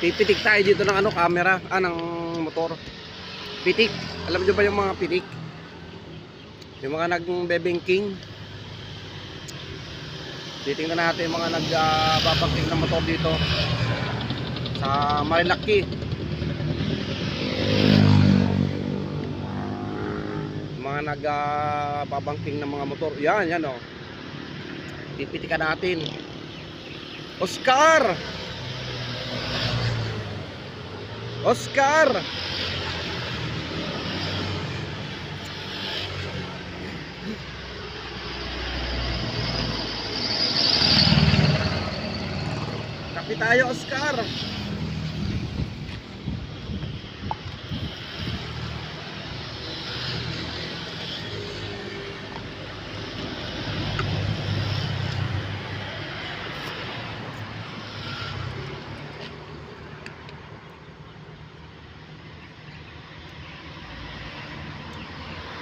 Pipitik tayo dito ng ano, camera, ng motor. Pitik. Alam niyo ba yung mga pitik? Yung mga nagbebengking. Titingnan natin yung mga nagbabangking ng motor dito sa Marilaki. Mga nagbabangking ng mga motor. Yan, yan oh. Pipitikan natin. Oscar! Oscar! Kapi tayo, Oscar!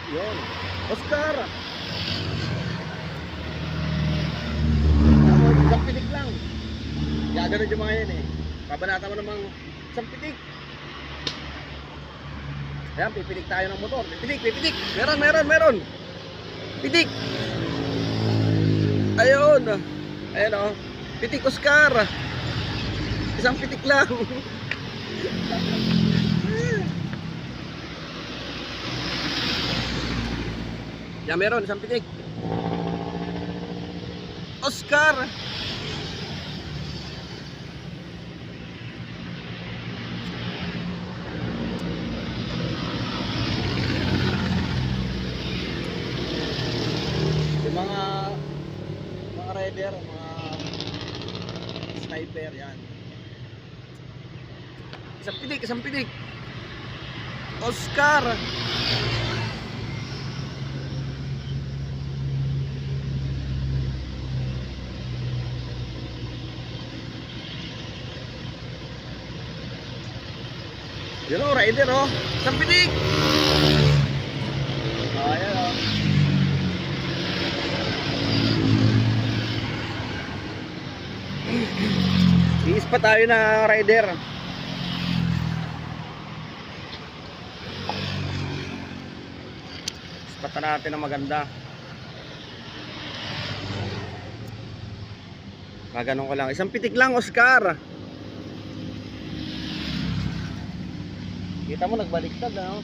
Yun. Oscar! Isang pitik lang. Gagano'n yung mga yan eh. Kabanata mo namang isang pitik. Ayan, pipitik tayo ng motor. Pipitik. Meron. Pitik. Ayun. Ayun o. Pitik, Oscar. Isang pitik lang. Yan, meron, isang pitik. Oscar! Yung mga rider, mga sniper, yan. Isang pitik. Oscar! Yun o, rider o. Isang pitik. Ayan o. Iis pa tayo na rider. Ispatan natin na maganda. Ganun ko lang. Isang pitik lang, Oscar. Kita mo nagbaliktad na, no?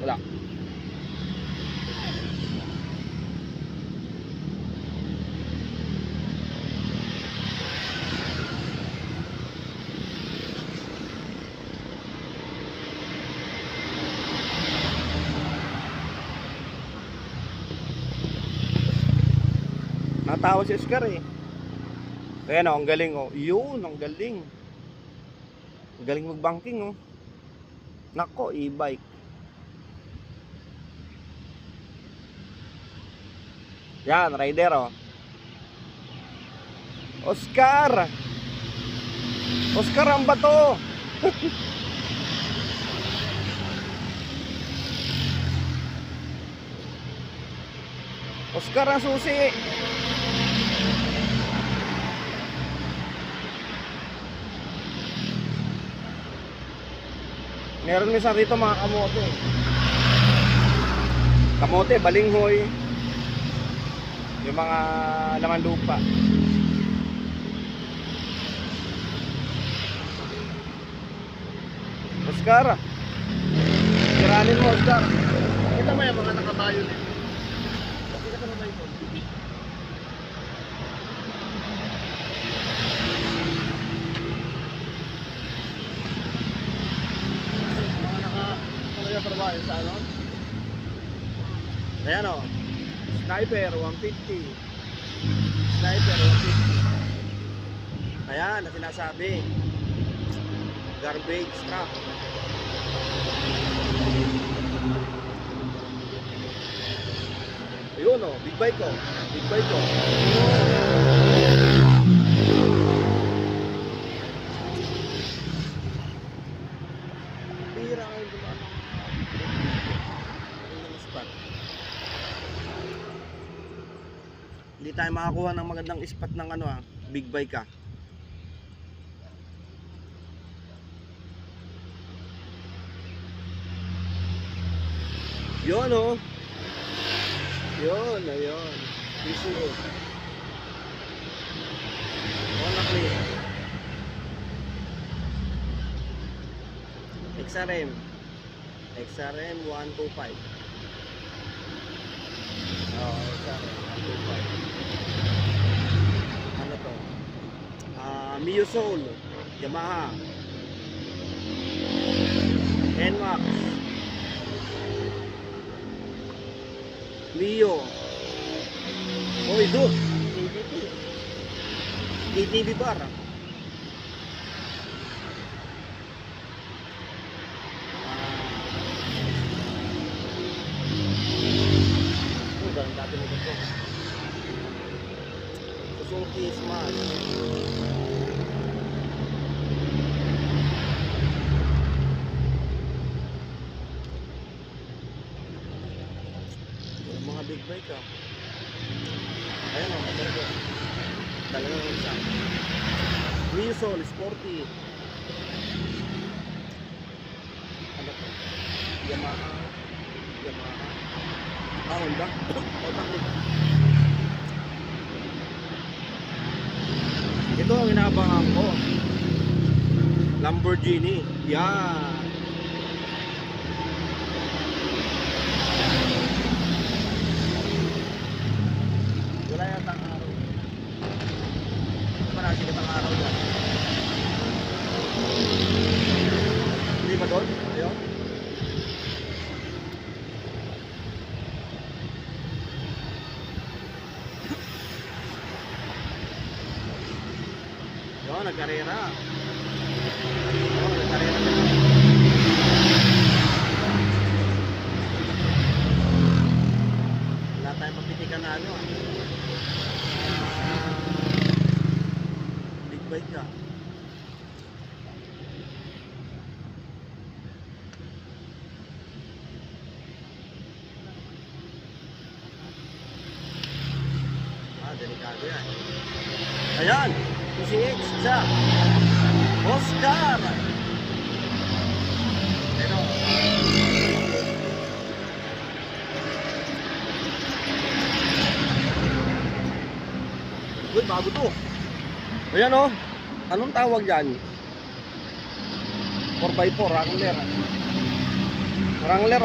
Wala. Natawa si Oscar eh. Ayan o, ang galing o. Yun, ang galing. Ang galing mag-banking o. Nako, e-bike. Yan, rider o. Oscar! Oscar ang bato! Oscar ang susi! Meron minsan rito mga kamote. Kamote, balinghoy. Yung mga laman lupa. Oscar, tiranin mo, Oscar. Kita mo yung mga nakabayo nito. Kita mo ba ito? Trabaho sa ano? Ayan o, sniper 150. Sniper 150. Ayan na sinasabi, garbage truck. Ayun o, big bike o. Pira kayo dumaan ng spot. Hindi tayo makakuha ng magandang spot ng ano big bike Yun Yun, ayun. PCX. Nakli. XRM 125. XRM 125. Ano to? Mio Soul, Yamaha. NMAX. Mio. Oy, do. KTV bar. Ganun dati mo dito. Suzuki Smash. Mga big bike Ayun motor ko. Dalawang isa. Mio Soul Sporty. Ano to? Yamaha. Honda. Ito ang inaabangan ko. Lamborghini. Yan. Wala yata ang araw. Marami ka ang araw yan. Hindi ba doon? Ayun. Nagkarera. Nagkarera. Wala tayong papitikan na ano big bike delikado yan. Ayan, PCX isa Oscar. Pero uy, bago to. Ayan anong tawag dyan? 4x4 Wrangler.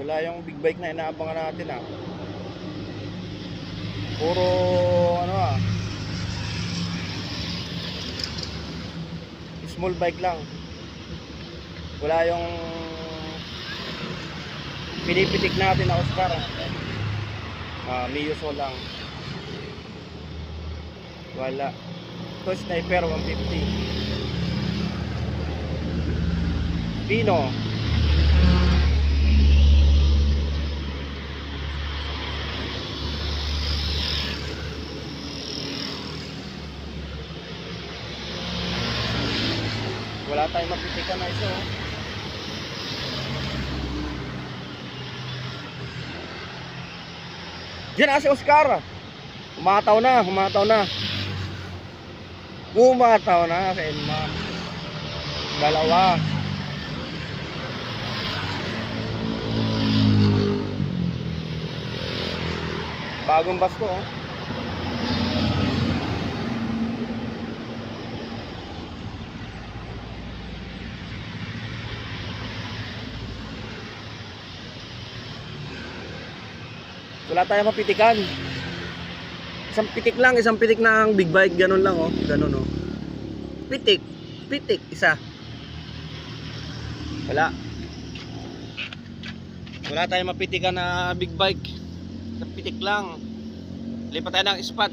Wala yung big bike na inaabangan natin puro small bike lang. Wala yung pinipitik natin na Oscar. Mio Soul lang. Wala. Ito Sniper 150. Pino. Wala tayong mapitikan na iso. Diyan si Oscar. Humataw na sa NMAX. Dalawa. Bagong basto Wala tayong mapitikan. Isang pitik ng big bike, ganun lang ganun Pitik isa. Wala tayong mapitikan na big bike. Isang pitik lang. Lipat tayo ng spot.